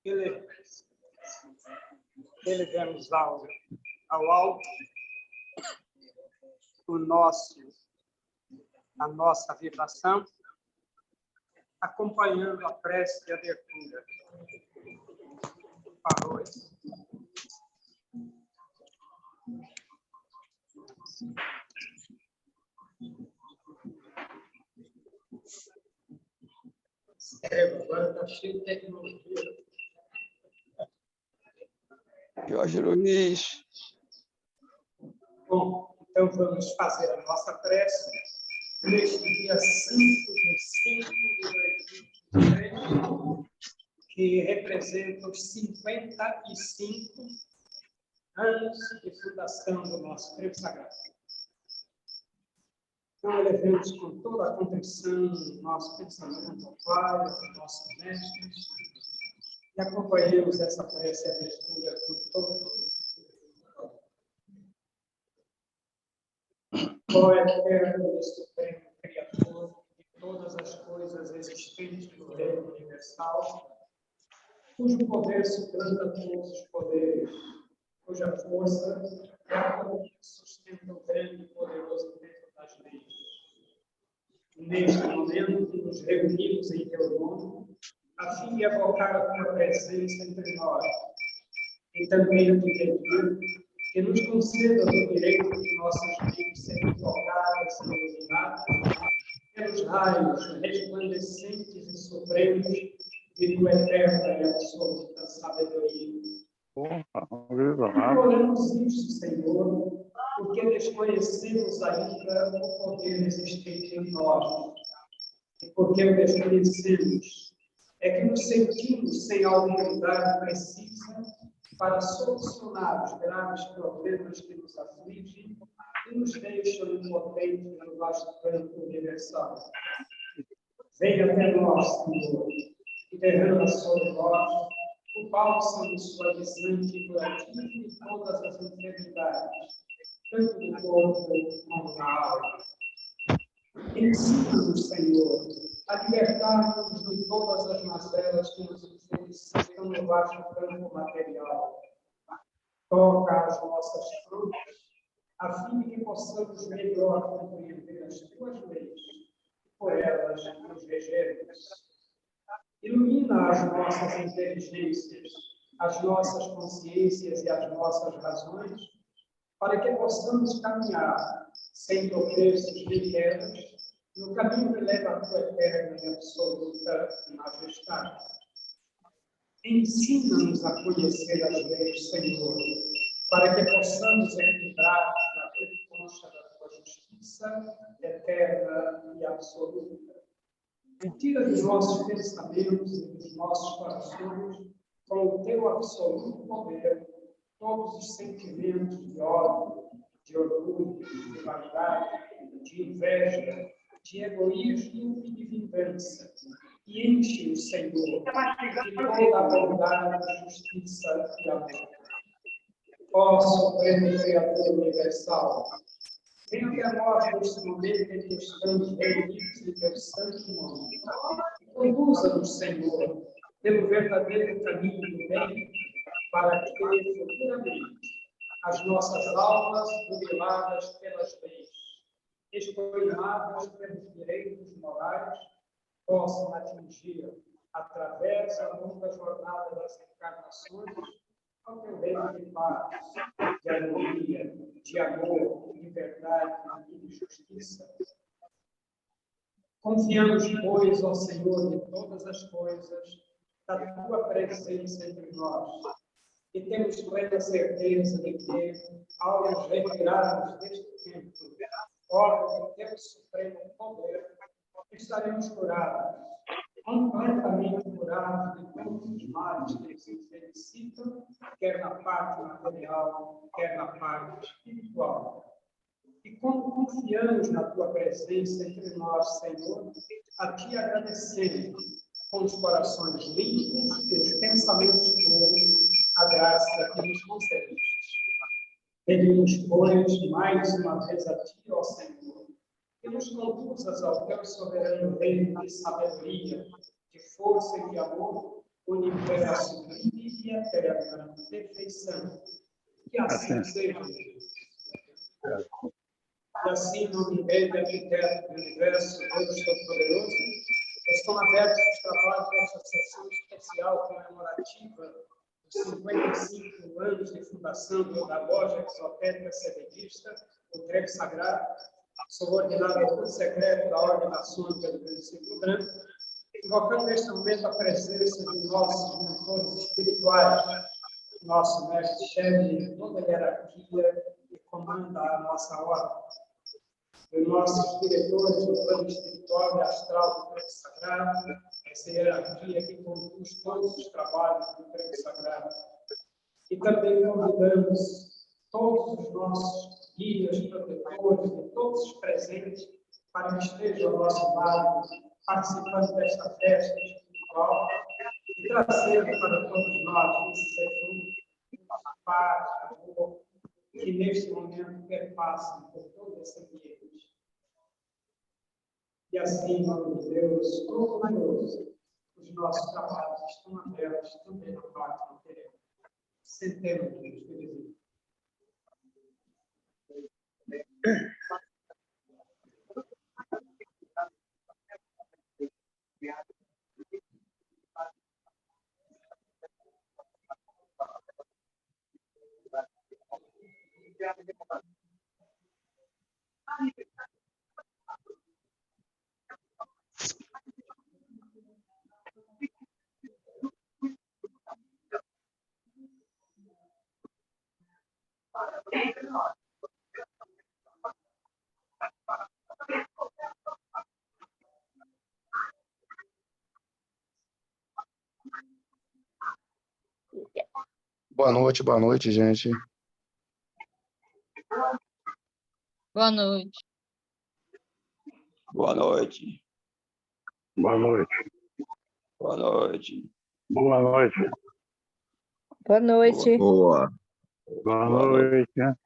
elevemos ao alto a nossa vibração, acompanhando a prece de abertura. Parou. Agora está cheio de tecnologia. Jorge Luiz. Bom, então vamos fazer a nossa prece neste dia 5/5/2023, que representa os 55 anos de fundação do nosso trevo sagrado. Então, elevemos com toda a contrição nosso pensamento ao Pai, aos nossos mestres, e acompanhemos essa prece e abertura com todo. Ó eterno e supremo Criador de todas as coisas existentes no reino universal, cujo poder suplanta todos os poderes, cuja força sustenta o grande e poderoso tempo das leis. Neste momento, nos reunimos em teu nome, a fim de evocar a tua presença entre nós, e também te pedir que nos conceda o direito de nossas vidas serem tocadas e iluminadas pelos raios resplandecentes e supremos de tua eterna e absoluta sabedoria. Oramos isso, Senhor, porque desconhecemos ainda o poder existente em nós. E porque o desconhecemos, é que nos sentimos sem a autoridade precisa para solucionar os graves problemas que nos afligem e nos deixam impotentes no vasto campo universal. Venha até nós, Senhor, e derrama sobre nós o bálsamo suavizante e curativo de todas as enfermidades, tanto do corpo como da alma. Ensina-nos, Senhor, a libertar-nos de todas as mazelas que nos influenciam no vasto campo material. Toca as nossas frutas, a fim de que possamos melhor compreender as tuas leis, e por elas nos regermos. Ilumina as nossas inteligências, as nossas consciências e as nossas razões, para que possamos caminhar sem tropeços nem quedas no caminho que leva à tua eterna e absoluta majestade. Ensina-nos a conhecer as leis, Senhor, para que possamos equilibrar na concha da tua justiça eterna e absoluta. E tira dos nossos pensamentos e dos nossos corações, com o teu absoluto poder, todos os sentimentos de ódio, de orgulho, de vaidade, de inveja, de egoísmo e de vingança. E enche o Senhor de toda a bondade, justiça e amor. Ó Supremo Criador Universal, venha até nós neste momento em que estamos reunidos em teu santo nome. Conduza-nos, Senhor, pelo verdadeiro caminho do bem, para que, futuramente, as nossas almas, buriladas pelas leis, espoliadas pelos direitos morais, possam atingir, através da longa jornada das encarnações, ao teu reino de paz, de harmonia, de amor, de verdade e de justiça. Confiamos, pois, ao Senhor de todas as coisas, da tua presença entre nós, e temos plena certeza de que, ao nos retirarmos deste tempo, órgão do teu supremo poder, estaremos curados, completamente curados de todos os males que nos felicitam, quer na parte material, quer na parte espiritual. E como confiamos na tua presença entre nós, Senhor, a ti agradecemos, com os corações limpos e os pensamentos puros, a graça que nos concedeste. Pedimos, pois, mais uma vez a ti, ó Senhor, que nos conduzas ao teu soberano reino de sabedoria, de força e de amor, universo vive e eterna perfeição. Que assim seja. E assim, no meio arquiteto do universo, Deus Todo-Poderoso, estão abertos os trabalhos desta sessão especial comemorativa dos 55 anos de fundação da loja esotérica sevedista, o Trevo Sagrado, subordinado ao culto secreto da Ordem Maçônica do Princípio Branco, invocando neste momento a presença de nossos mentores espirituais, nosso mestre-chefe de toda a hierarquia que comanda a nossa ordem, os nossos diretores do plano espiritual e astral do Trevo Sagrado, essa hierarquia que conduz todos os trabalhos do Trevo Sagrado. E também convidamos todos os nossos guias, protetores e todos os presentes para que estejam ao nosso lado, participando desta festa espiritual e trazendo para todos nós esse perfume, paz, amor, que neste momento perpassam por todo esse ambiente. E assim, em nome de Deus Todo-Poderoso, os nossos trabalhos estão abertos também na parte material. Sentemos-nos, queridos. Boa noite, gente. Boa noite. Boa noite. Boa noite. Boa noite. Boa noite. Boa noite. Boa. Boa Boa noite. noite.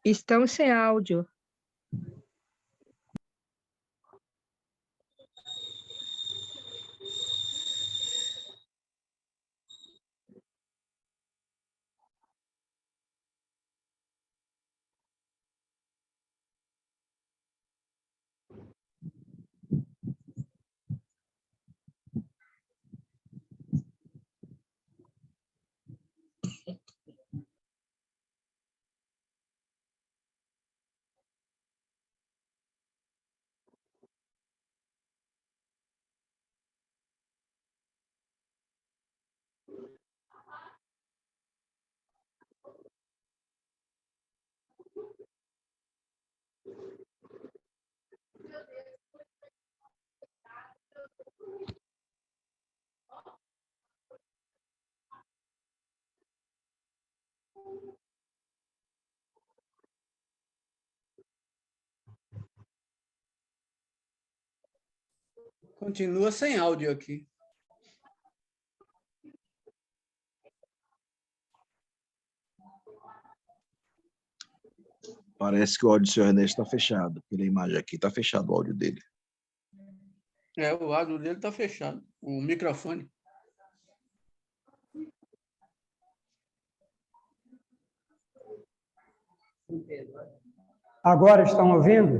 Estão sem áudio. Continua sem áudio aqui. Parece que o áudio do senhor Ernesto está fechado. Pela imagem aqui, está fechado o áudio dele. O áudio dele está fechado. O microfone. Agora estão ouvindo?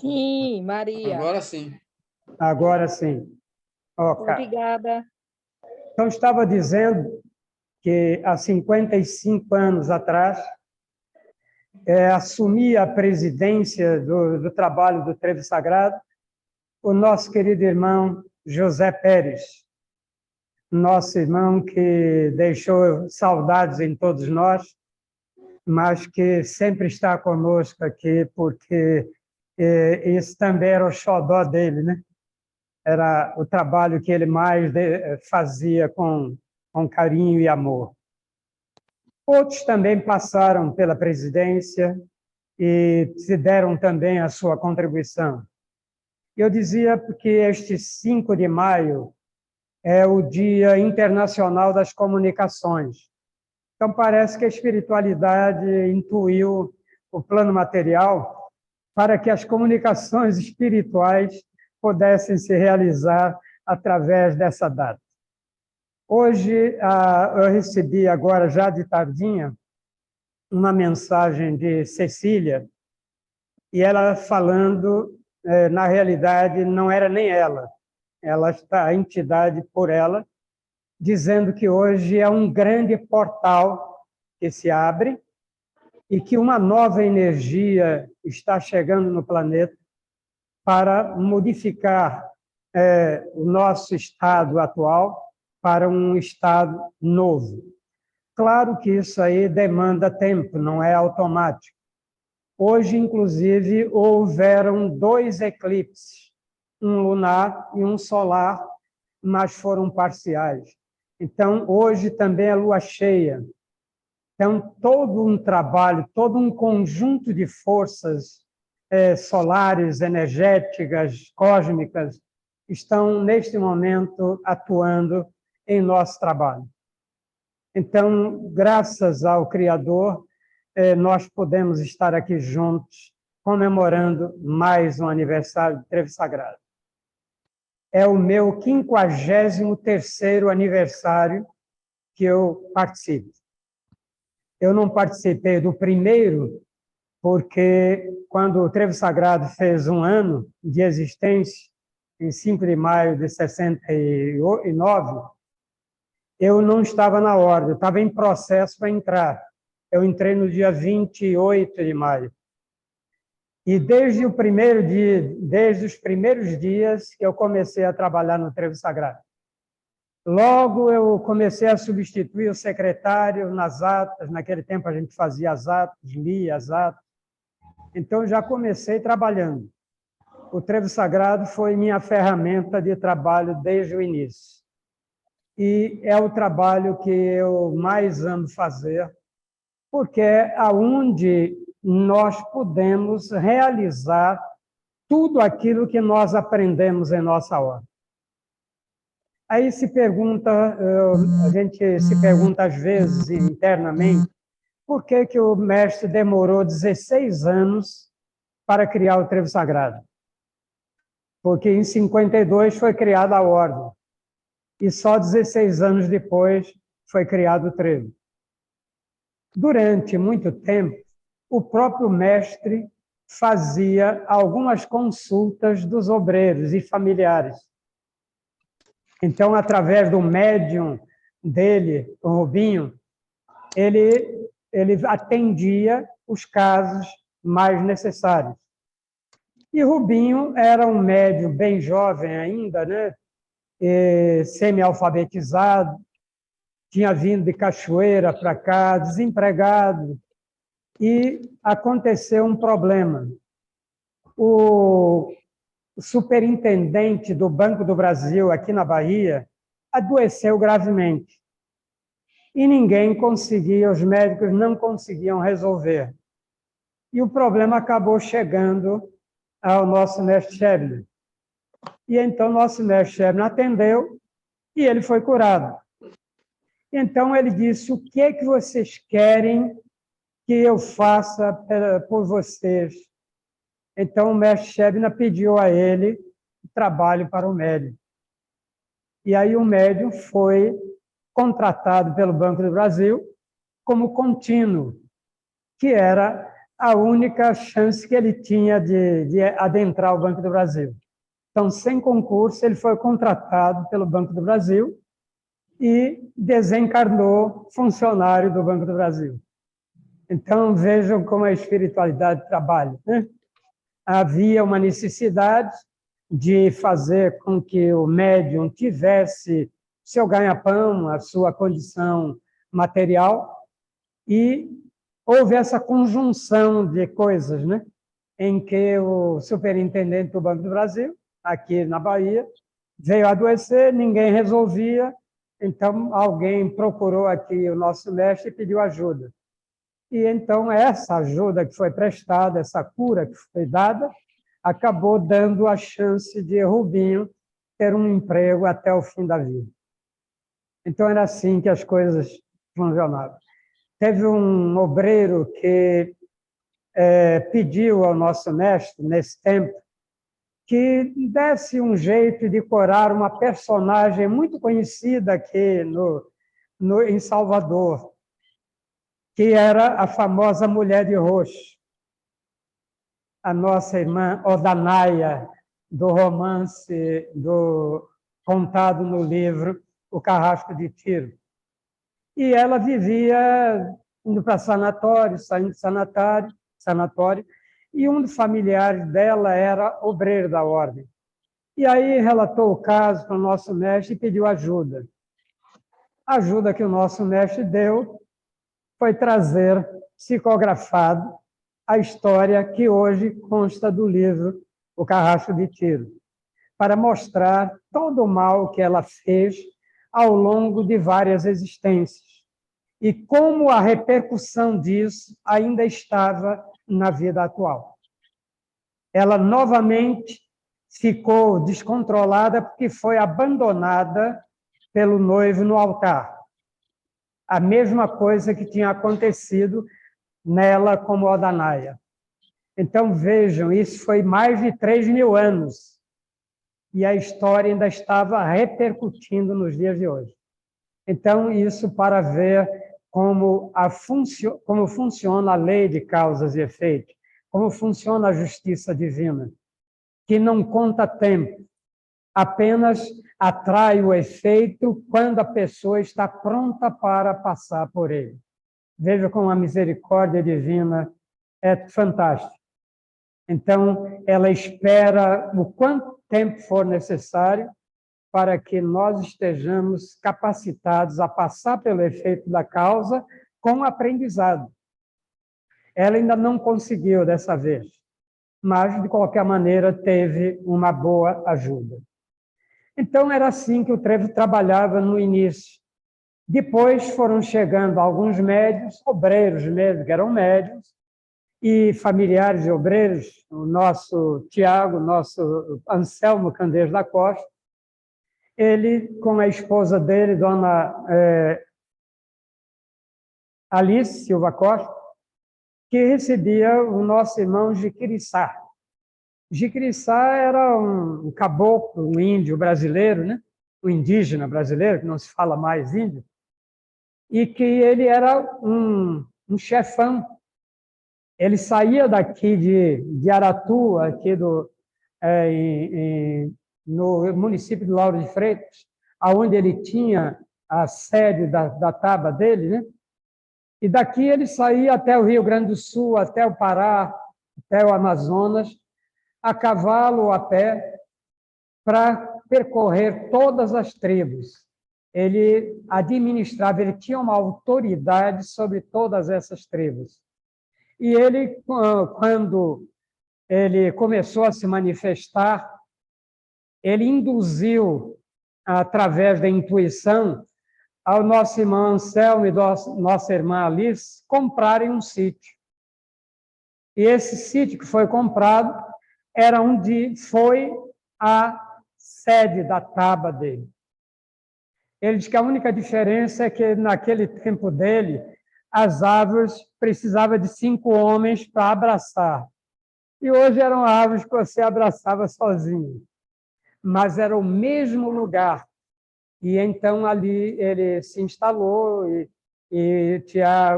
Sim, Maria. Agora sim. Agora sim. Ok. Obrigada. Então, estava dizendo que há 55 anos atrás, assumir a presidência do trabalho do Trevo Sagrado o nosso querido irmão José Pérez, nosso irmão que deixou saudades em todos nós, mas que sempre está conosco aqui, porque esse também era o xodó dele, né? Era o trabalho que ele mais fazia com carinho e amor. Outros também passaram pela presidência e se deram também a sua contribuição. Eu dizia que este 5 de maio é o Dia Internacional das Comunicações. Então, parece que a espiritualidade intuiu o plano material para que as comunicações espirituais pudessem se realizar através dessa data. Hoje, eu recebi agora, já de tardinha, uma mensagem de Cecília, e ela falando, na realidade, não era nem ela está, a entidade por ela, dizendo que hoje é um grande portal que se abre e que uma nova energia está chegando no planeta para modificar o nosso estado atual para um estado novo. Claro que isso aí demanda tempo, não é automático. Hoje, inclusive, houveram 2 eclipses, um lunar e um solar, mas foram parciais. Então, hoje também é lua cheia. Então, todo um trabalho, todo um conjunto de forças solares, energéticas, cósmicas, estão, neste momento, atuando em nosso trabalho. Então, graças ao Criador, nós podemos estar aqui juntos, comemorando mais um aniversário do Trevo Sagrado. É o meu 53º aniversário que eu participo. Eu não participei do primeiro, porque quando o Trevo Sagrado fez 1 ano de existência, em 5 de maio de 69, eu não estava na ordem, eu estava em processo para entrar. Eu entrei no dia 28 de maio. E desde os primeiros dias que eu comecei a trabalhar no Trevo Sagrado. Logo eu comecei a substituir o secretário nas atas, naquele tempo a gente fazia as atas, lia as atas. Então já comecei trabalhando. O Trevo Sagrado foi minha ferramenta de trabalho desde o início. E é o trabalho que eu mais amo fazer, porque é onde nós podemos realizar tudo aquilo que nós aprendemos em nossa ordem. Aí se pergunta, a gente se pergunta às vezes internamente, por que que o mestre demorou 16 anos para criar o Trevo Sagrado? Porque em 52 foi criada a ordem, e só 16 anos depois foi criado o Trevo. Durante muito tempo, o próprio mestre fazia algumas consultas dos obreiros e familiares. Então, através do médium dele, o Rubinho, ele atendia os casos mais necessários. E Rubinho era um médium bem jovem ainda, né? Semi-alfabetizado, tinha vindo de Cachoeira para cá, desempregado, e aconteceu um problema. O superintendente do Banco do Brasil, aqui na Bahia, adoeceu gravemente. E ninguém conseguia, os médicos não conseguiam resolver. E o problema acabou chegando ao nosso mestre Shebner. E então nosso mestre Shebner atendeu e ele foi curado. Então ele disse, o que é que vocês querem que eu faça por vocês? Então o mestre Shebner pediu a ele trabalho para o médium. E aí o médium foi contratado pelo Banco do Brasil como contínuo, que era a única chance que ele tinha de adentrar o Banco do Brasil. Então, sem concurso, ele foi contratado pelo Banco do Brasil e desencarnou funcionário do Banco do Brasil. Então, vejam como a espiritualidade trabalha, né? Havia uma necessidade de fazer com que o médium tivesse seu ganha-pão, a sua condição material, e houve essa conjunção de coisas, né? Em que o superintendente do Banco do Brasil, aqui na Bahia, veio adoecer, ninguém resolvia, então alguém procurou aqui o nosso mestre e pediu ajuda. E então essa ajuda que foi prestada, essa cura que foi dada, acabou dando a chance de Rubinho ter um emprego até o fim da vida. Então era assim que as coisas funcionavam. Teve um obreiro que pediu ao nosso mestre, nesse tempo, que desse um jeito de decorar uma personagem muito conhecida aqui em Salvador, que era a famosa Mulher de Roxo, a nossa irmã Odanaia, do romance contado no livro O Carrasco de Tiro. E ela vivia indo para sanatório, saindo de sanatório, e um dos familiares dela era obreiro da ordem. E aí relatou o caso para o nosso mestre e pediu ajuda. A ajuda que o nosso mestre deu foi trazer psicografado a história que hoje consta do livro O Carrasco de Tiro, para mostrar todo o mal que ela fez ao longo de várias existências e como a repercussão disso ainda estava na vida atual. Ela novamente ficou descontrolada porque foi abandonada pelo noivo no altar. A mesma coisa que tinha acontecido nela como Odanaia. Então, vejam, isso foi mais de 3.000 anos e a história ainda estava repercutindo nos dias de hoje. Então, isso para ver como funciona a lei de causas e efeitos, como funciona a justiça divina, que não conta tempo, apenas atrai o efeito quando a pessoa está pronta para passar por ele. Veja como a misericórdia divina é fantástica. Então, ela espera o quanto tempo for necessário para que nós estejamos capacitados a passar pelo efeito da causa com aprendizado. Ela ainda não conseguiu dessa vez, mas, de qualquer maneira, teve uma boa ajuda. Então, era assim que o Trevo trabalhava no início. Depois foram chegando alguns médios, obreiros mesmo, que eram médios, e familiares de obreiros, o nosso Tiago, o nosso Anselmo Candeias da Costa, ele, com a esposa dele, dona Alice Silva Costa, que recebia o nosso irmão Jiquiriçá. Jiquiriçá era um caboclo, um índio brasileiro, né? Um indígena brasileiro, que não se fala mais índio, e que ele era um chefão. Ele saía daqui de Aratu, aqui no município de Lauro de Freitas, onde ele tinha a sede da taba dele, né? E daqui ele saía até o Rio Grande do Sul, até o Pará, até o Amazonas, a cavalo ou a pé, para percorrer todas as tribos. Ele administrava, ele tinha uma autoridade sobre todas essas tribos. E ele, quando ele começou a se manifestar, ele induziu, através da intuição, ao nosso irmão Anselmo e nossa irmã Alice comprarem um sítio. E esse sítio que foi comprado era onde foi a sede da taba dele. Ele diz que a única diferença é que, naquele tempo dele, as árvores precisavam de 5 homens para abraçar. E hoje eram árvores que você abraçava sozinho. Mas era o mesmo lugar. E então ali ele se instalou e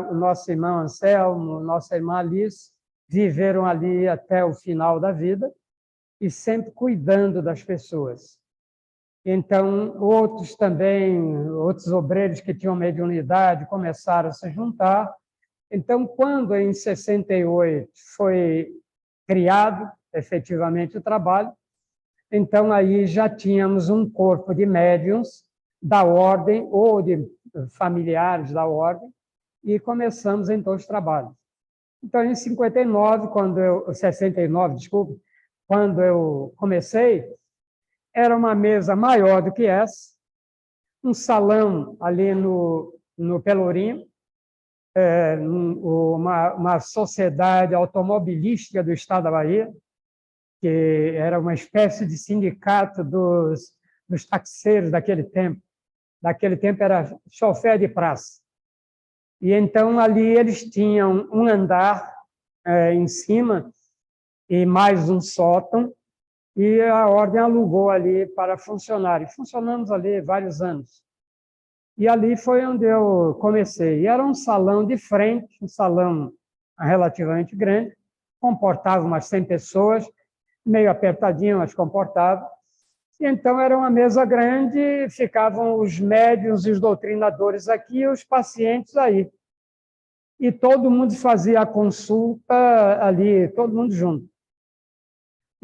o nosso irmão Anselmo, nossa irmã Alice, viveram ali até o final da vida e sempre cuidando das pessoas. Então, outros obreiros que tinham mediunidade começaram a se juntar, Então, quando em 68 foi criado efetivamente o trabalho, então aí já tínhamos um corpo de médiuns da ordem ou de familiares da ordem e começamos então os trabalhos. Então, em 69, desculpe, quando eu comecei, era uma mesa maior do que essa, um salão ali no Pelourinho, uma sociedade automobilística do estado da Bahia, que era uma espécie de sindicato dos taxeiros daquele tempo. Daquele tempo era chofer de praça. E então ali eles tinham um andar em cima e mais um sótão, e a ordem alugou ali para funcionários. Funcionamos ali vários anos. E ali foi onde eu comecei. E era um salão de frente, um salão relativamente grande, comportava umas 100 pessoas, meio apertadinho, mas comportava. E então era uma mesa grande, ficavam os médiuns e os doutrinadores aqui e os pacientes aí. E todo mundo fazia a consulta ali, todo mundo junto.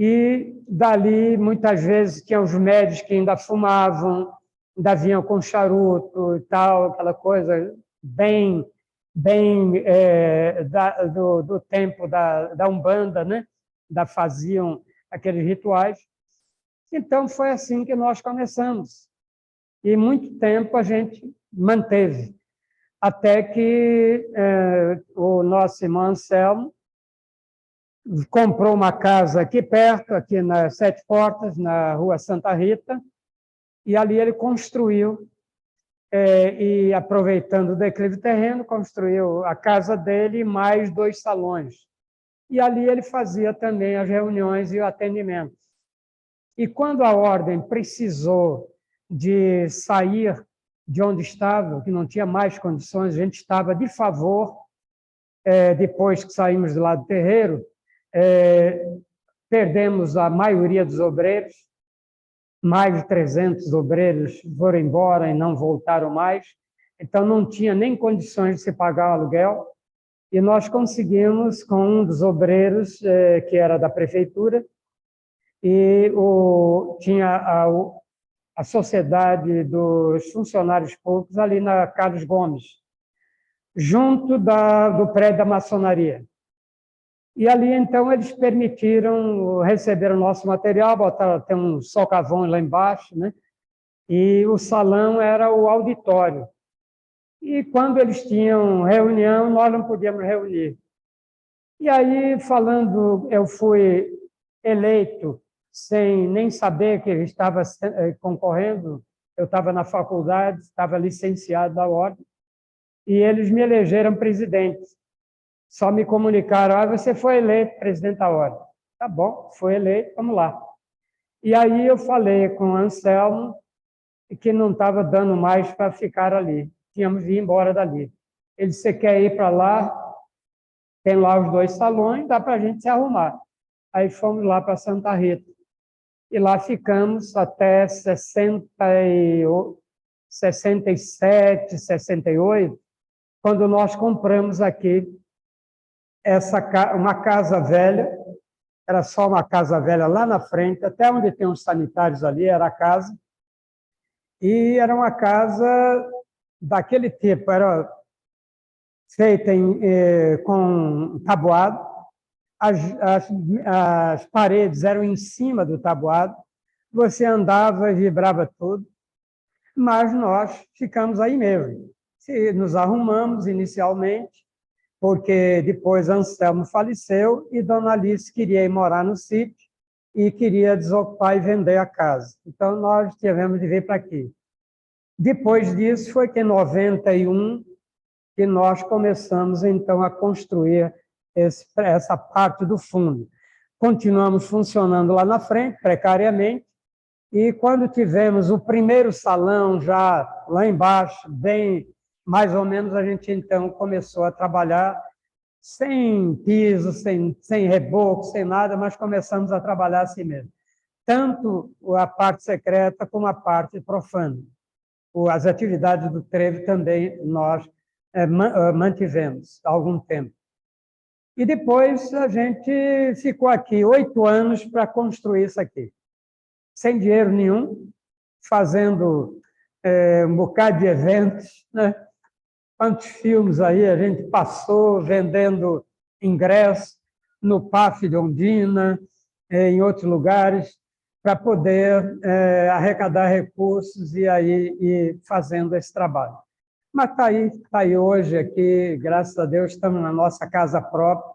E dali, muitas vezes, tinha os médicos que ainda fumavam, ainda vinham com charuto e tal, aquela coisa bem do tempo da Umbanda, né? Ainda faziam aqueles rituais. Então, foi assim que nós começamos. E muito tempo a gente manteve, até que o nosso irmão Anselmo comprou uma casa aqui perto, aqui nas Sete Portas, na Rua Santa Rita, e ali ele construiu, e aproveitando o declive terreno, construiu a casa dele e mais 2 salões. E ali ele fazia também as reuniões e o atendimento. E quando a ordem precisou de sair de onde estava, que não tinha mais condições, a gente estava de favor, depois que saímos de lá do terreiro, perdemos a maioria dos obreiros, mais de 300 obreiros foram embora e não voltaram mais, então não tinha nem condições de se pagar o aluguel, e nós conseguimos, com um dos obreiros, que era da prefeitura, e tinha a Sociedade dos Funcionários Públicos ali na Carlos Gomes, junto do prédio da maçonaria. E ali, então, eles permitiram receber o nosso material, botaram, tem um socavão lá embaixo, né? E o salão era o auditório. E quando eles tinham reunião, nós não podíamos reunir. E aí, eu fui eleito sem nem saber que eu estava concorrendo, eu estava na faculdade, estava licenciado da ordem, e eles me elegeram presidente. Só me comunicaram, você foi eleito presidente da ordem. Tá bom, foi eleito, vamos lá. E aí eu falei com o Anselmo que não estava dando mais para ficar ali, tínhamos de ir embora dali. Ele disse, você quer ir para lá? Tem lá os 2 salões, dá para a gente se arrumar. Aí fomos lá para Santa Rita. E lá ficamos até 67, 68, quando nós compramos aqui uma casa velha, era só uma casa velha lá na frente, até onde tem os sanitários ali, era a casa, e era uma casa daquele tipo, era feita com tabuado, as paredes eram em cima do tabuado, você andava e vibrava tudo, mas nós ficamos aí mesmo. Nos arrumamos inicialmente, porque depois Anselmo faleceu e Dona Alice queria ir morar no sítio e queria desocupar e vender a casa. Então, nós tivemos de vir para aqui. Depois disso, foi que em 91 que nós começamos, então, a construir essa parte do fundo. Continuamos funcionando lá na frente, precariamente, e quando tivemos o primeiro salão já lá embaixo, bem mais ou menos, a gente então começou a trabalhar sem piso, sem reboco, sem nada, mas começamos a trabalhar assim mesmo. Tanto a parte secreta como a parte profana. As atividades do trevo também nós mantivemos há algum tempo. E depois a gente ficou aqui 8 anos para construir isso aqui. Sem dinheiro nenhum, fazendo um bocado de eventos, né? Quantos filmes aí a gente passou vendendo ingresso no PAF de Ondina, em outros lugares, para poder arrecadar recursos e aí ir fazendo esse trabalho. Mas tá aí hoje aqui, graças a Deus, estamos na nossa casa própria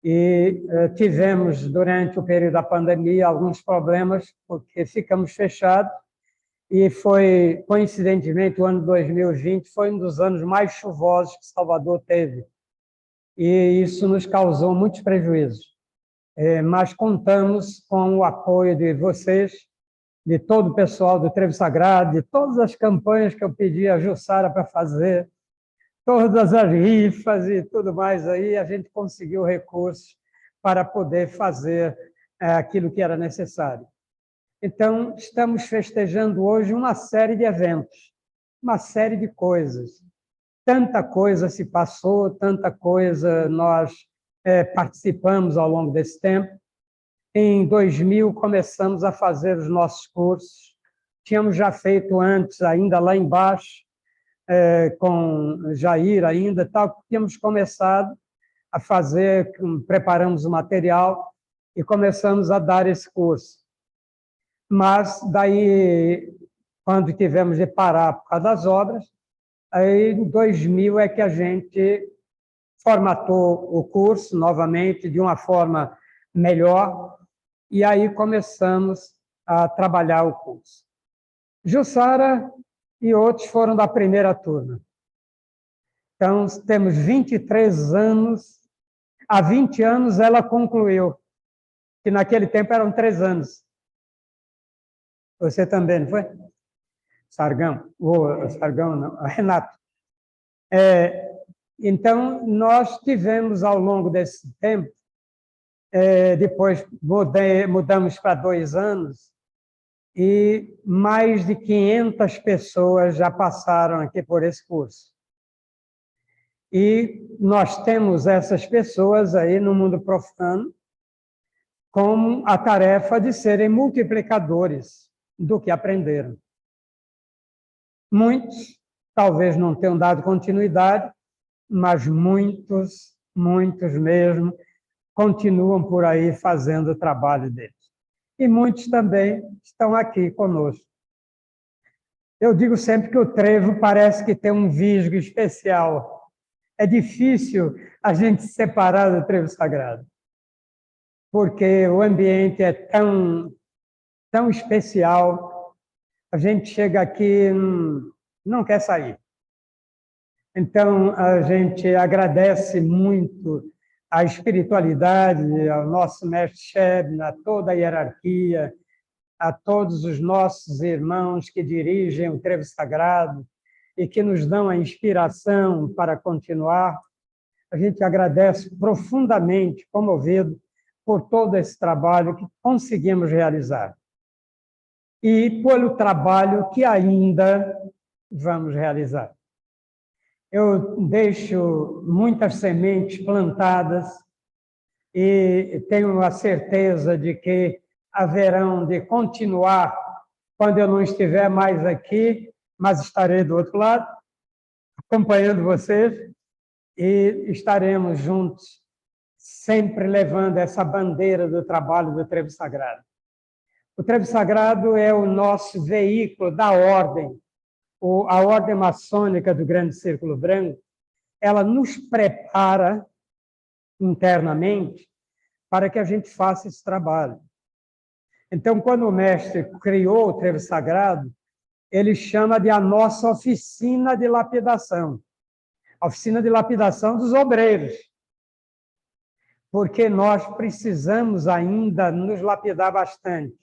e tivemos, durante o período da pandemia, alguns problemas, porque ficamos fechados, e foi, coincidentemente, o ano 2020 foi um dos anos mais chuvosos que Salvador teve, e isso nos causou muitos prejuízos. Mas contamos com o apoio de vocês, de todo o pessoal do Trevo Sagrado, de todas as campanhas que eu pedi a Jussara para fazer, todas as rifas e tudo mais aí, a gente conseguiu recursos para poder fazer aquilo que era necessário. Então, estamos festejando hoje uma série de eventos, uma série de coisas. Tanta coisa se passou, tanta coisa nós participamos ao longo desse tempo. Em 2000, começamos a fazer os nossos cursos. Tínhamos já feito antes, ainda lá embaixo, com Jair ainda, tal, tínhamos começado a fazer, preparamos o material e começamos a dar esse curso. Mas daí, quando tivemos de parar por causa das obras, aí em 2000 é que a gente formatou o curso novamente de uma forma melhor, e aí começamos a trabalhar o curso. Jussara e outros foram da primeira turma. Então, temos 23 anos. Há 20 anos ela concluiu, que naquele tempo eram 3 anos. Você também, não foi? Sargão. Sargão não, Renato. Então, nós tivemos, ao longo desse tempo, depois mudamos para 2 anos, e mais de 500 pessoas já passaram aqui por esse curso. E nós temos essas pessoas aí no mundo profano com a tarefa de serem multiplicadores do que aprenderam. Muitos talvez não tenham dado continuidade, mas muitos mesmo, continuam por aí fazendo o trabalho deles. E muitos também estão aqui conosco. Eu digo sempre que o Trevo parece que tem um visgo especial. É difícil a gente se separar do Trevo Sagrado, porque o ambiente é tão especial, a gente chega aqui e não quer sair. Então, a gente agradece muito a espiritualidade, ao nosso mestre Shebna, a toda a hierarquia, a todos os nossos irmãos que dirigem o Trevo Sagrado e que nos dão a inspiração para continuar. A gente agradece profundamente, comovido, por todo esse trabalho que conseguimos realizar. E pelo trabalho que ainda vamos realizar. Eu deixo muitas sementes plantadas e tenho a certeza de que haverão de continuar quando eu não estiver mais aqui, mas estarei do outro lado, acompanhando vocês, e estaremos juntos, sempre levando essa bandeira do trabalho do Trevo Sagrado. O Trevo Sagrado é o nosso veículo da ordem, a ordem maçônica do Grande Círculo Branco. Ela nos prepara internamente para que a gente faça esse trabalho. Então, quando o mestre criou o Trevo Sagrado, ele chama de a nossa oficina de lapidação. A oficina de lapidação dos obreiros. Porque nós precisamos ainda nos lapidar bastante.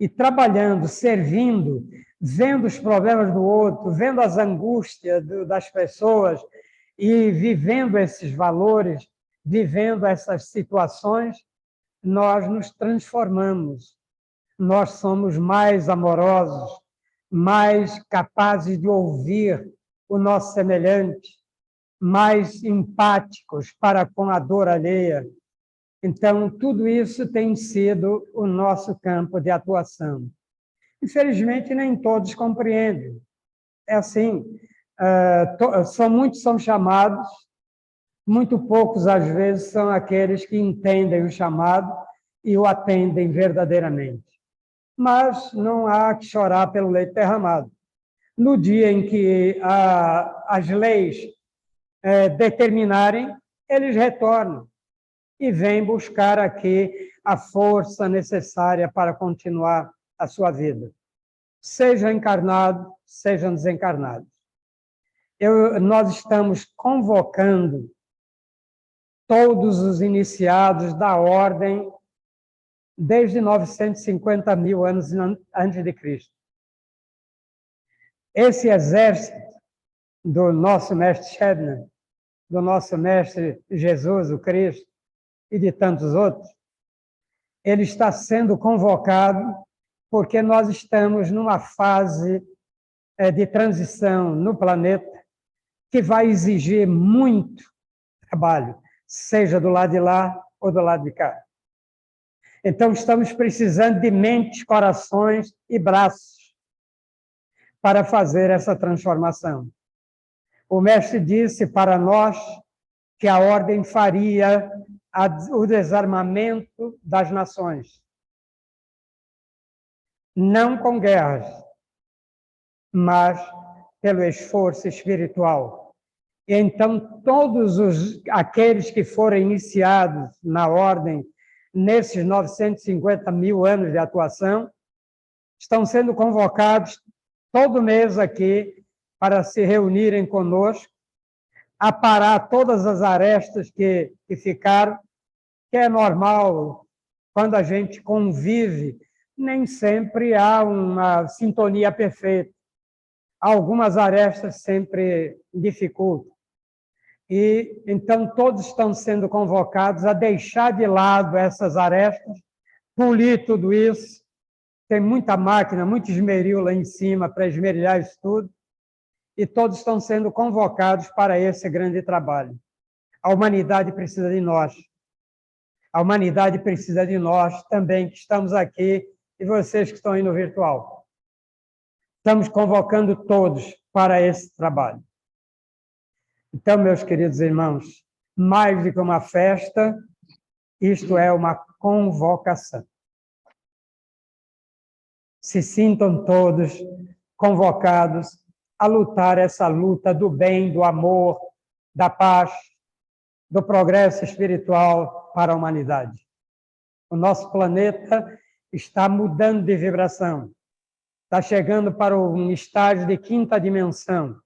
E trabalhando, servindo, vendo os problemas do outro, vendo as angústias das pessoas e vivendo esses valores, vivendo essas situações, nós nos transformamos. Nós somos mais amorosos, mais capazes de ouvir o nosso semelhante, mais empáticos para com a dor alheia. Então, tudo isso tem sido o nosso campo de atuação. Infelizmente, nem todos compreendem. É assim, muitos são chamados, muito poucos, às vezes, são aqueles que entendem o chamado e o atendem verdadeiramente. Mas não há que chorar pelo leite derramado. No dia em que as leis determinarem, eles retornam e vêm buscar aqui a força necessária para continuar a sua vida, seja encarnado, sejam desencarnados. Nós estamos convocando todos os iniciados da ordem desde 950 mil anos antes de Cristo. Esse exército do nosso mestre Shedner, do nosso mestre Jesus, o Cristo, e de tantos outros, ele está sendo convocado porque nós estamos numa fase de transição no planeta que vai exigir muito trabalho, seja do lado de lá ou do lado de cá. Então, estamos precisando de mentes, corações e braços para fazer essa transformação. O mestre disse para nós que a ordem faria o desarmamento das nações. Não com guerras, mas pelo esforço espiritual. E então, todos aqueles que foram iniciados na ordem nesses 950 mil anos de atuação, estão sendo convocados todo mês aqui para se reunirem conosco, aparar todas as arestas que ficaram, que é normal, quando a gente convive, nem sempre há uma sintonia perfeita. Algumas arestas sempre dificultam. E, então, todos estão sendo convocados a deixar de lado essas arestas, polir tudo isso. Tem muita máquina, muito esmeril lá em cima para esmerilhar isso tudo. E todos estão sendo convocados para esse grande trabalho. A humanidade precisa de nós. A humanidade precisa de nós também, que estamos aqui, e vocês que estão aí no virtual. Estamos convocando todos para esse trabalho. Então, meus queridos irmãos, mais do que uma festa, isto é uma convocação. Se sintam todos convocados a lutar essa luta do bem, do amor, da paz, do progresso espiritual para a humanidade. O nosso planeta está mudando de vibração, está chegando para um estágio de quinta dimensão,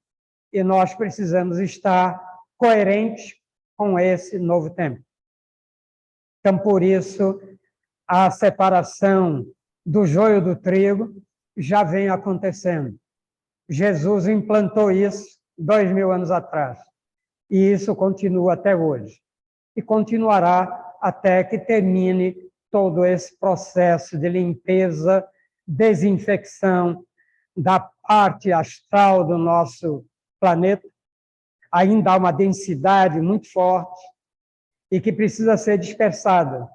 e nós precisamos estar coerentes com esse novo tempo. Então, por isso, a separação do joio do trigo já vem acontecendo. Jesus implantou isso 2000 anos atrás, e isso continua até hoje, e continuará até que termine todo esse processo de limpeza, desinfecção da parte astral do nosso planeta. Ainda há uma densidade muito forte e que precisa ser dispersada.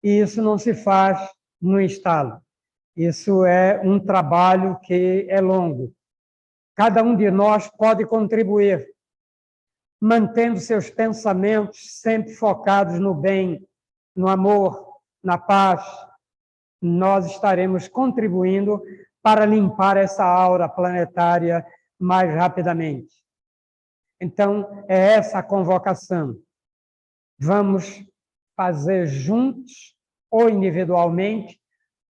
E isso não se faz no instalo. Isso é um trabalho que é longo. Cada um de nós pode contribuir, mantendo seus pensamentos sempre focados no bem, no amor, na paz. Nós estaremos contribuindo para limpar essa aura planetária mais rapidamente. Então, é essa a convocação. Vamos fazer juntos ou individualmente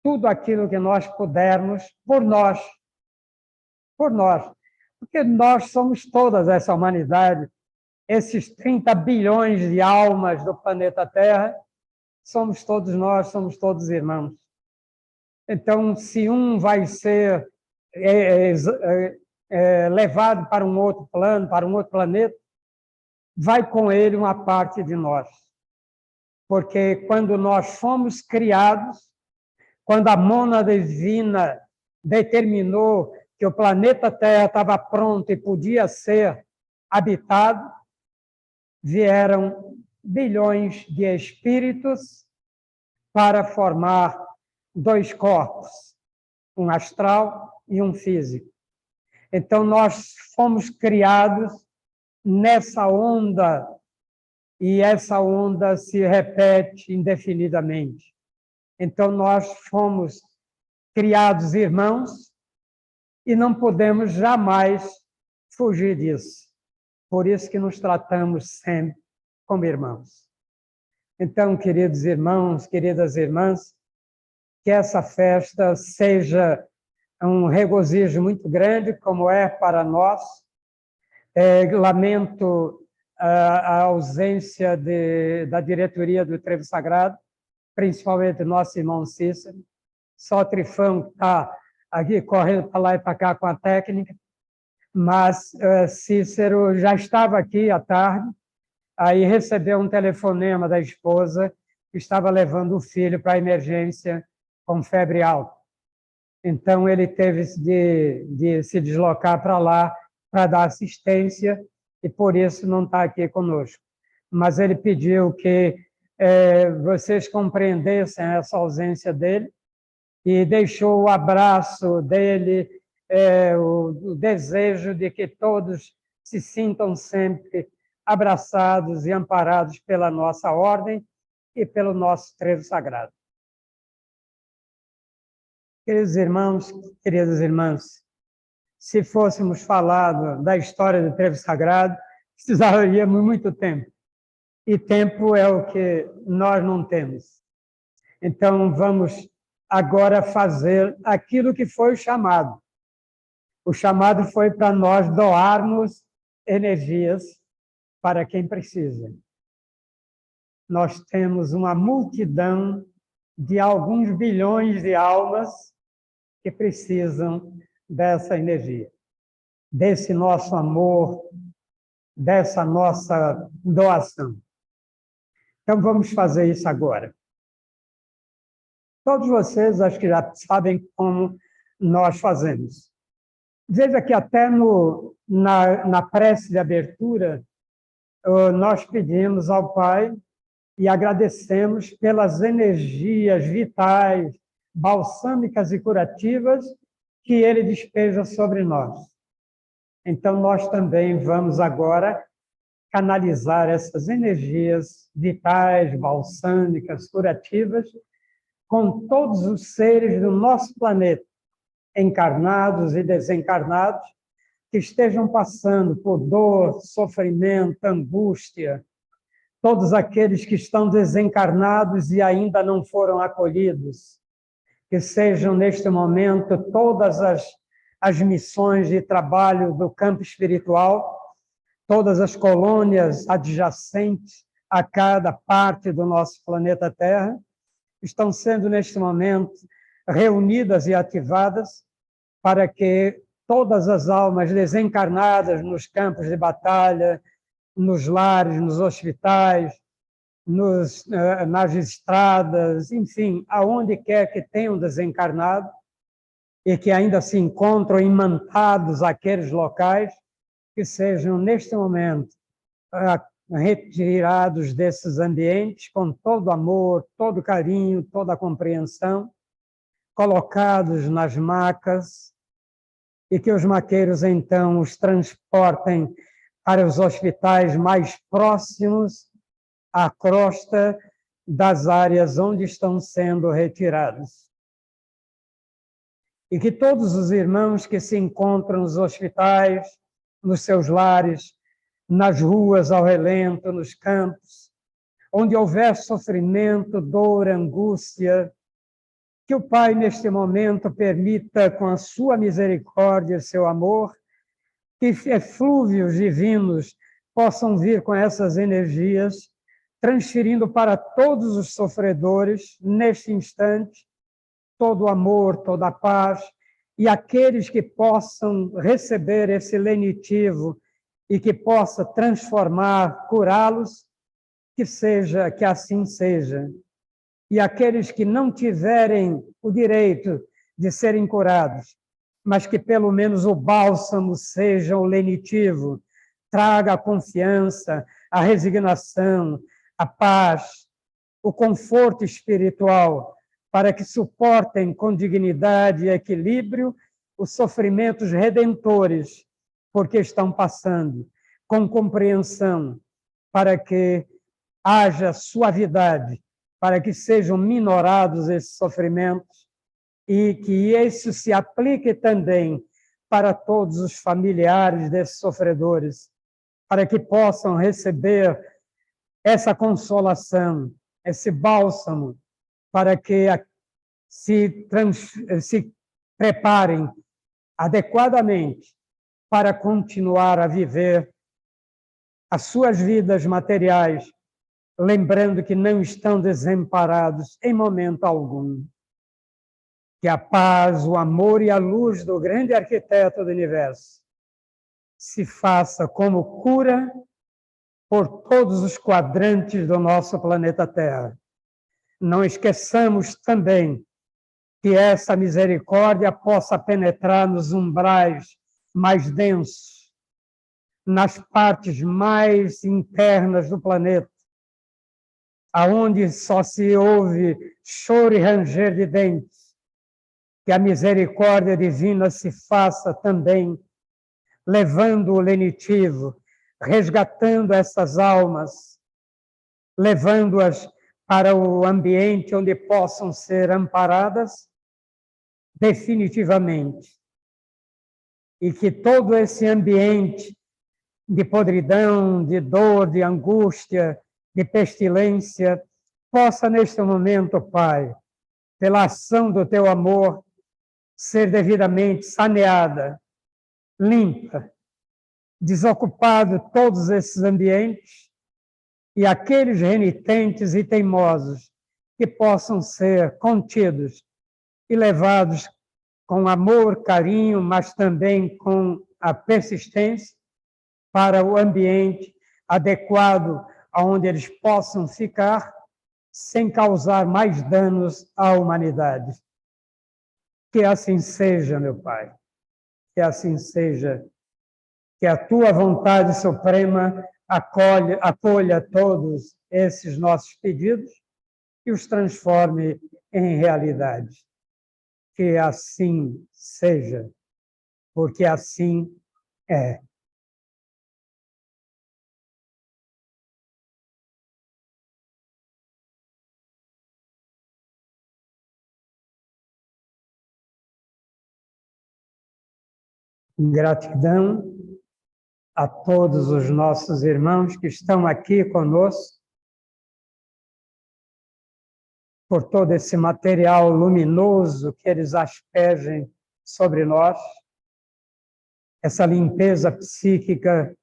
tudo aquilo que nós pudermos por nós. Por nós. Porque nós somos toda essa humanidade, esses 30 bilhões de almas do planeta Terra, somos todos nós, somos todos irmãos. Então, se um vai ser levado para um outro plano, para um outro planeta, vai com ele uma parte de nós. Porque quando nós fomos criados, quando a mônada divina determinou que o planeta Terra estava pronto e podia ser habitado, vieram bilhões de espíritos para formar dois corpos, um astral e um físico. Então, nós fomos criados nessa onda, e essa onda se repete indefinidamente. Então, nós fomos criados irmãos e não podemos jamais fugir disso. Por isso que nos tratamos sempre como irmãos. Então, queridos irmãos, queridas irmãs, que essa festa seja um regozijo muito grande, como é para nós. Lamento a ausência da diretoria do Trevo Sagrado, principalmente nosso irmão Cícero. Só Trifão está aqui correndo para lá e para cá com a técnica, mas Cícero já estava aqui à tarde, aí recebeu um telefonema da esposa que estava levando o filho para a emergência com febre alta. Então, ele teve de se deslocar para lá para dar assistência e, por isso, não está aqui conosco. Mas ele pediu que vocês compreendessem essa ausência dele e deixou o abraço dele, o desejo de que todos se sintam sempre abraçados e amparados pela nossa ordem e pelo nosso trevo sagrado. Queridos irmãos, queridas irmãs, se fôssemos falar da história do trevo sagrado, precisaríamos muito tempo. E tempo é o que nós não temos. Então, vamos agora fazer aquilo que foi o chamado. O chamado foi para nós doarmos energias para quem precisa. Nós temos uma multidão de alguns bilhões de almas que precisam dessa energia, desse nosso amor, dessa nossa doação. Então, vamos fazer isso agora. Todos vocês, acho que já sabem como nós fazemos. Veja que até na prece de abertura, nós pedimos ao Pai e agradecemos pelas energias vitais, balsâmicas e curativas que Ele despeja sobre nós. Então, nós também vamos agora canalizar essas energias vitais, balsâmicas, curativas, com todos os seres do nosso planeta, encarnados e desencarnados, que estejam passando por dor, sofrimento, angústia, todos aqueles que estão desencarnados e ainda não foram acolhidos, que sejam, neste momento, todas as missões de trabalho do campo espiritual, todas as colônias adjacentes a cada parte do nosso planeta Terra, estão sendo, neste momento, reunidas e ativadas para que todas as almas desencarnadas nos campos de batalha, nos lares, nos hospitais, nas estradas, enfim, aonde quer que tenham desencarnado e que ainda se encontram imantados aqueles locais, que sejam, neste momento, retirados desses ambientes com todo amor, todo carinho, toda compreensão, colocados nas macas, e que os maqueiros, então, os transportem para os hospitais mais próximos à crosta das áreas onde estão sendo retirados. E que todos os irmãos que se encontram nos hospitais, nos seus lares, nas ruas ao relento, nos campos, onde houver sofrimento, dor, angústia, que o Pai, neste momento, permita, com a sua misericórdia e seu amor, que eflúvios divinos possam vir com essas energias, transferindo para todos os sofredores, neste instante, todo o amor, toda a paz, e aqueles que possam receber esse lenitivo e que possa transformar, curá-los, que assim seja. E aqueles que não tiverem o direito de serem curados, mas que pelo menos o bálsamo seja o lenitivo, traga a confiança, a resignação, a paz, o conforto espiritual, para que suportem com dignidade e equilíbrio os sofrimentos redentores porque estão passando, com compreensão, para que haja suavidade, para que sejam minorados esses sofrimentos e que isso se aplique também para todos os familiares desses sofredores, para que possam receber essa consolação, esse bálsamo, para que se preparem adequadamente para continuar a viver as suas vidas materiais, lembrando que não estão desamparados em momento algum. Que a paz, o amor e a luz do grande arquiteto do universo se faça como cura por todos os quadrantes do nosso planeta Terra. Não esqueçamos também que essa misericórdia possa penetrar nos umbrais mais densos, nas partes mais internas do planeta, aonde só se ouve choro e ranger de dentes, que a misericórdia divina se faça também, levando o lenitivo, resgatando essas almas, levando-as para o ambiente onde possam ser amparadas definitivamente. E que todo esse ambiente de podridão, de dor, de angústia, de pestilência, possa neste momento, Pai, pela ação do teu amor, ser devidamente saneada, limpa, desocupado todos esses ambientes e aqueles renitentes e teimosos que possam ser contidos e levados com amor, carinho, mas também com a persistência para o ambiente adequado aonde eles possam ficar sem causar mais danos à humanidade. Que assim seja, meu Pai, que assim seja, que a Tua vontade suprema acolha todos esses nossos pedidos e os transforme em realidade. Que assim seja, porque assim é. Gratidão a todos os nossos irmãos que estão aqui conosco, por todo esse material luminoso que eles aspergem sobre nós, essa limpeza psíquica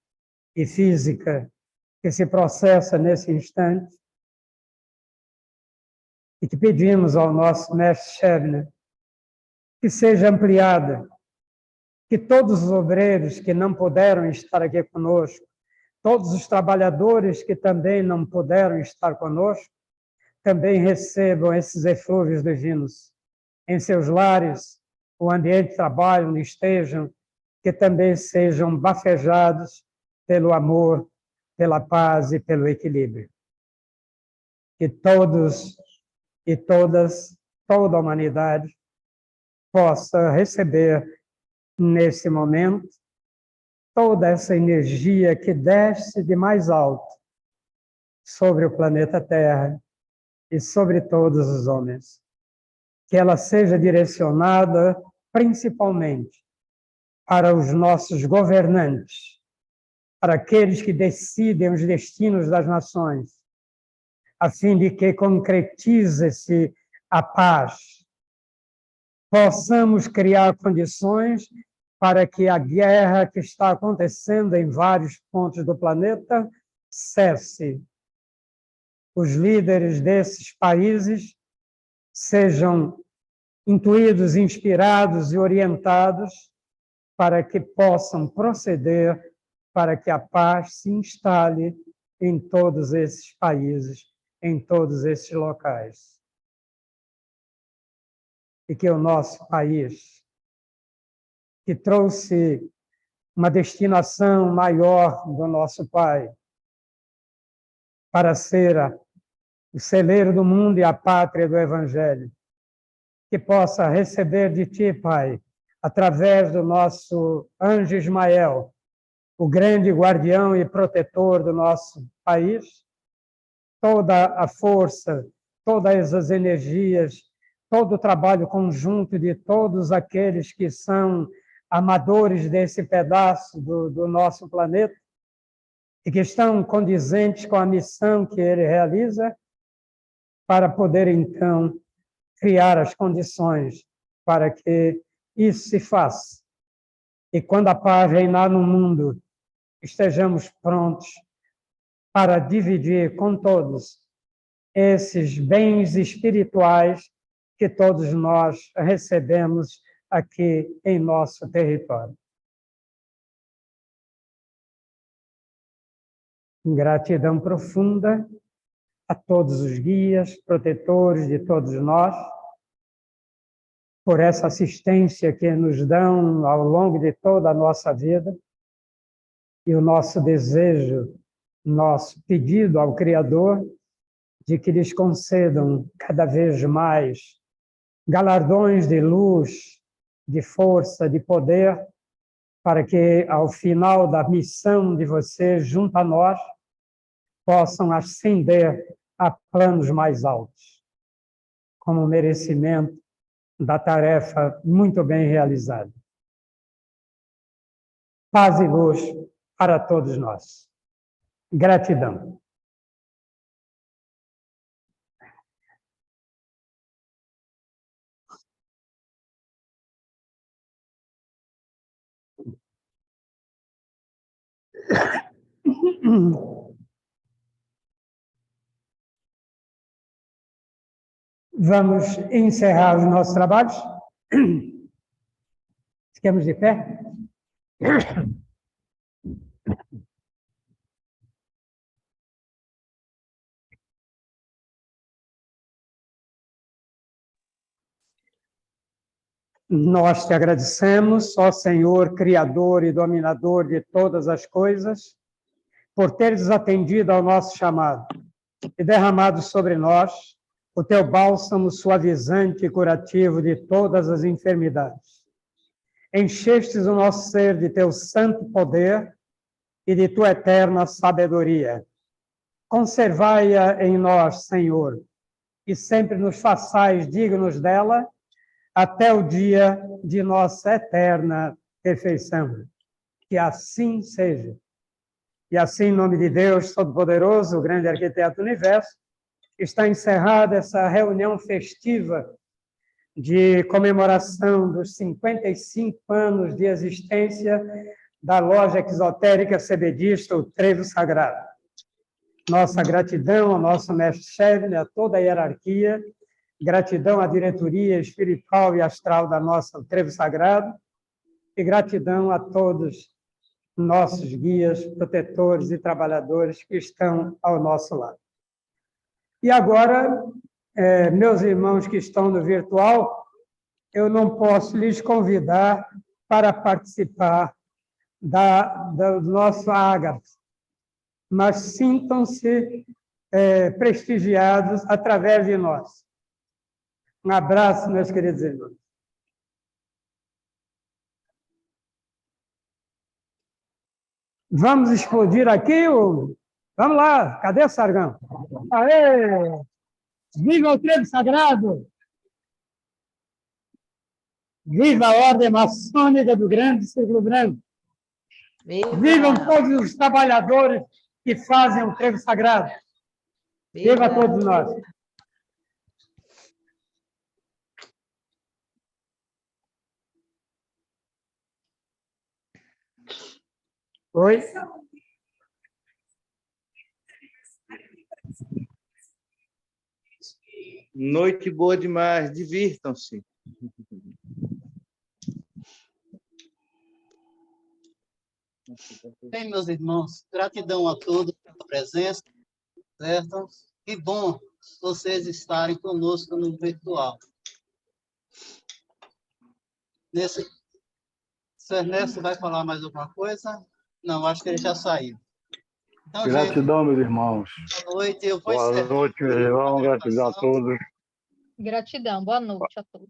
e física que se processa nesse instante, e que pedimos ao nosso mestre Shebner que seja ampliada, que todos os obreiros que não puderam estar aqui conosco, todos os trabalhadores que também não puderam estar conosco, também recebam esses eflúvios divinos em seus lares, o ambiente de trabalho onde estejam, que também sejam bafejados pelo amor, pela paz e pelo equilíbrio. Que todos e todas, toda a humanidade possa receber nesse momento toda essa energia que desce de mais alto sobre o planeta Terra e sobre todos os homens. Que ela seja direcionada principalmente para os nossos governantes, para aqueles que decidem os destinos das nações, a fim de que concretize-se a paz. Possamos criar condições para que a guerra que está acontecendo em vários pontos do planeta cesse. Os líderes desses países sejam intuídos, inspirados e orientados para que possam proceder para que a paz se instale em todos esses países, em todos esses locais. E que o nosso país, que trouxe uma destinação maior do nosso Pai, para ser o celeiro do mundo e a pátria do Evangelho. Que possa receber de Ti, Pai, através do nosso anjo Ismael, o grande guardião e protetor do nosso país, toda a força, todas as energias, todo o trabalho conjunto de todos aqueles que são amadores desse pedaço do nosso planeta e que estão condizentes com a missão que ele realiza, para poder, então, criar as condições para que isso se faça. E quando a paz reinar no mundo, estejamos prontos para dividir com todos esses bens espirituais que todos nós recebemos aqui em nosso território. Gratidão profunda a todos os guias, protetores de todos nós, por essa assistência que nos dão ao longo de toda a nossa vida, e o nosso desejo, nosso pedido ao Criador, de que lhes concedam cada vez mais galardões de luz, de força, de poder, para que, ao final da missão de vocês, junto a nós, possam ascender a planos mais altos, como merecimento da tarefa muito bem realizada. Paz e luz para todos nós. Gratidão. Vamos encerrar os nossos trabalhos. Ficamos de pé. Nós te agradecemos, ó Senhor, Criador e Dominador de todas as coisas, por teres atendido ao nosso chamado e derramado sobre nós o teu bálsamo suavizante e curativo de todas as enfermidades. Enchestes o nosso ser de teu santo poder e de tua eterna sabedoria. Conservai-a em nós, Senhor, e sempre nos façais dignos dela, até o dia de nossa eterna perfeição. Que assim seja. E assim, em nome de Deus Todo-Poderoso, o grande arquiteto do universo, está encerrada essa reunião festiva de comemoração dos 55 anos de existência da loja exotérica sebedista, o Trevo Sagrado. Nossa gratidão ao nosso mestre-chefe, a toda a hierarquia, gratidão à diretoria espiritual e astral da nossa Trevo Sagrado, e gratidão a todos nossos guias, protetores e trabalhadores que estão ao nosso lado. E agora, meus irmãos que estão no virtual, eu não posso lhes convidar para participar do nosso ágape, mas sintam-se prestigiados através de nós. Um abraço, meus queridos irmãos. Vamos explodir aqui o... Vamos lá, cadê o Sargão? Aê! Viva o Trevo Sagrado! Viva a Ordem Maçônica do Grande Círculo Branco! Vivam todos os trabalhadores que fazem o Trevo Sagrado! Viva todos nós! Oi? Noite boa demais, divirtam-se. Bem, meus irmãos, gratidão a todos pela presença, certo? Que bom vocês estarem conosco no virtual. O Ernesto vai falar mais alguma coisa? Não, acho que ele já saiu. Então, gente, Gratidão, meus irmãos. boa noite. Eu vou Boa encerrar noite, meus irmãos. Gratidão a todos. Gratidão. Boa noite a todos.